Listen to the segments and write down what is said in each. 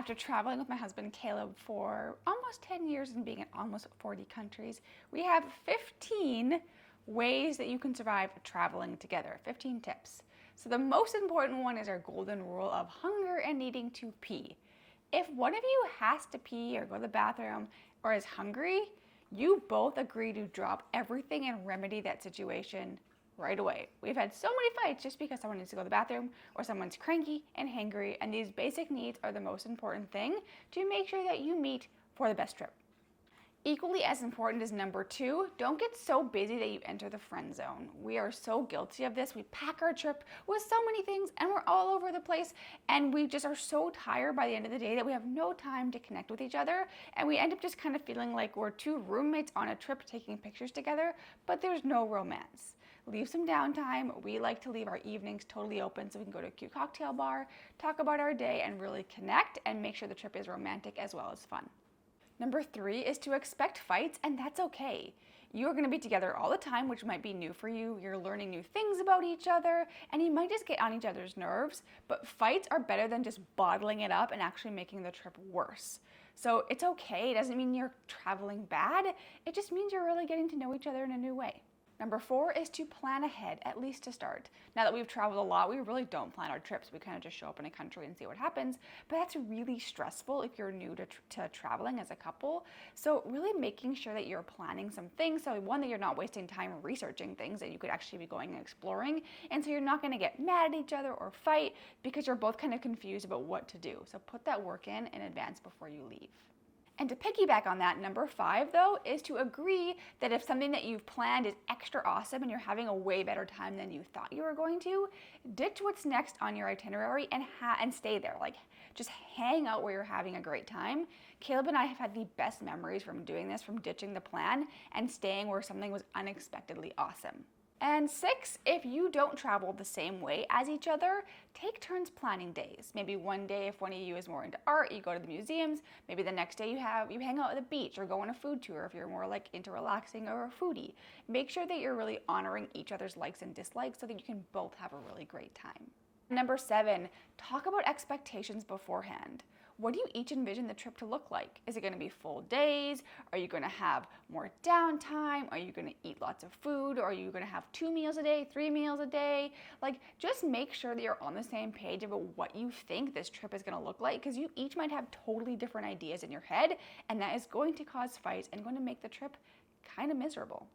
After traveling with my husband Caleb for almost 10 years and being in almost 40 countries, we have 15 ways that you can survive traveling together, 15 tips. So the most important one is our golden rule of hunger and needing to pee. If one of you has to pee or go to the bathroom or is hungry, you both agree to drop everything and remedy that situation right away. We've had so many fights just because someone needs to go to the bathroom or someone's cranky and hangry, and these basic needs are the most important thing to make sure that you meet for the best trip. Equally as important is number 2, don't get so busy that you enter the friend zone. We are so guilty of this. We pack our trip with so many things and we're all over the place, and we just are so tired by the end of the day that we have no time to connect with each other, and we end up just kind of feeling like we're two roommates on a trip taking pictures together, but there's no romance. Leave some downtime. We like to leave our evenings totally open so we can go to a cute cocktail bar, talk about our day, and really connect and make sure the trip is romantic as well as fun. Number 3 is to expect fights, and that's okay. You are going to be together all the time, which might be new for you. You're learning new things about each other, and you might just get on each other's nerves, but fights are better than just bottling it up and actually making the trip worse. So it's okay. It doesn't mean you're traveling bad. It just means you're really getting to know each other in a new way. Number 4 is to plan ahead, at least to start. Now that we've traveled a lot, we really don't plan our trips. We kind of just show up in a country and see what happens, but that's really stressful if you're new to traveling as a couple. So really making sure that you're planning some things. So one, that you're not wasting time researching things that you could actually be going and exploring. And so you're not gonna get mad at each other or fight because you're both kind of confused about what to do. So put that work in advance before you leave. And to piggyback on that, number 5 though, is to agree that if something that you've planned is extra awesome and you're having a way better time than you thought you were going to, ditch what's next on your itinerary and stay there. Like, just hang out where you're having a great time. Caleb and I have had the best memories from doing this, from ditching the plan and staying where something was unexpectedly awesome. And 6, if you don't travel the same way as each other, take turns planning days. Maybe one day, if one of you is more into art, you go to the museums. Maybe the next day you hang out at the beach or go on a food tour if you're more like into relaxing or a foodie. Make sure that you're really honoring each other's likes and dislikes so that you can both have a really great time. Number 7, talk about expectations beforehand. What do you each envision the trip to look like? Is it going to be full days? Are you going to have more downtime? Are you going to eat lots of food? Or are you going to have 2 meals a day, 3 meals a day? Like, just make sure that you're on the same page about what you think this trip is going to look like, because you each might have totally different ideas in your head, and that is going to cause fights and going to make the trip kind of miserable.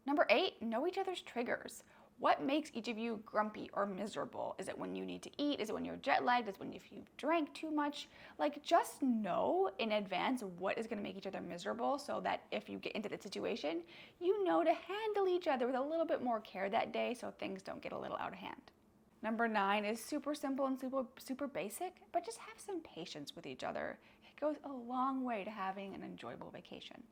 Number 8, know each other's triggers. What makes each of you grumpy or miserable? Is it when you need to eat? Is it when you're jet lagged? Is it when if you drank too much? Like, just know in advance what is going to make each other miserable so that if you get into the situation, you know to handle each other with a little bit more care that day so things don't get a little out of hand. Number 9 is super simple and super basic, but just have some patience with each other. It goes a long way to having an enjoyable vacation.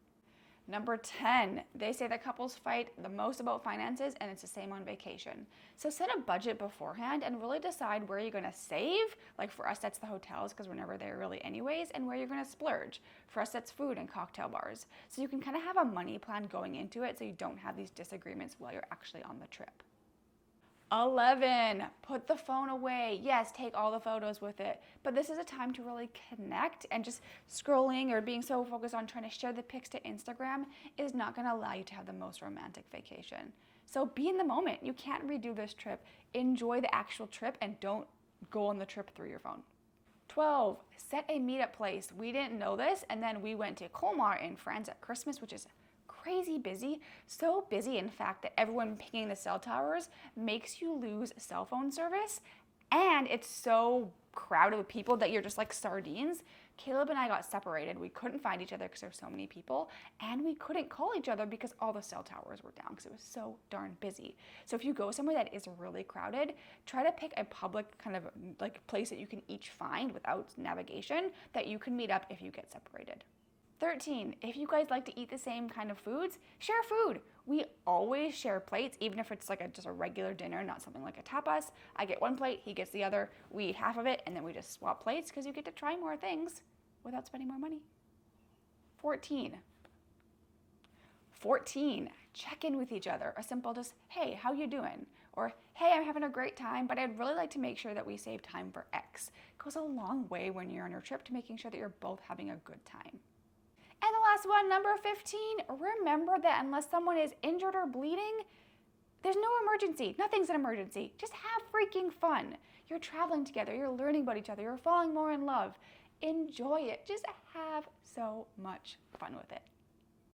Number 10, they say that couples fight the most about finances, and it's the same on vacation. So set a budget beforehand and really decide where you're going to save. Like, for us, that's the hotels because we're never there really anyways, and where you're going to splurge. For us, that's food and cocktail bars. So you can kind of have a money plan going into it so you don't have these disagreements while you're actually on the trip. 11, put the phone away. Yes, take all the photos with it, but this is a time to really connect, and just scrolling or being so focused on trying to share the pics to Instagram is not going to allow you to have the most romantic vacation. So be in the moment. You can't redo this trip. Enjoy the actual trip and don't go on the trip through your phone. 12, set a meetup place. We didn't know this, and then we went to Colmar in France at Christmas, which is crazy busy, so busy in fact that everyone pinging the cell towers makes you lose cell phone service, and it's so crowded with people that you're just like sardines. Caleb and I got separated. We couldn't find each other because there's so many people, and we couldn't call each other because all the cell towers were down because it was so darn busy. So if you go somewhere that is really crowded, try to pick a public kind of like place that you can each find without navigation that you can meet up if you get separated. 13, if you guys like to eat the same kind of foods, share food. We always share plates, even if it's like just a regular dinner, not something like a tapas. I get one plate, he gets the other, we eat half of it, and then we just swap plates because you get to try more things without spending more money. 14, check in with each other. A simple just, hey, how you doing? Or, hey, I'm having a great time, but I'd really like to make sure that we save time for X. It goes a long way when you're on your trip to making sure that you're both having a good time. And the last one, number 15, remember that unless someone is injured or bleeding, there's no emergency. Nothing's an emergency. Just have freaking fun. You're traveling together. You're learning about each other. You're falling more in love. Enjoy it. Just have so much fun with it.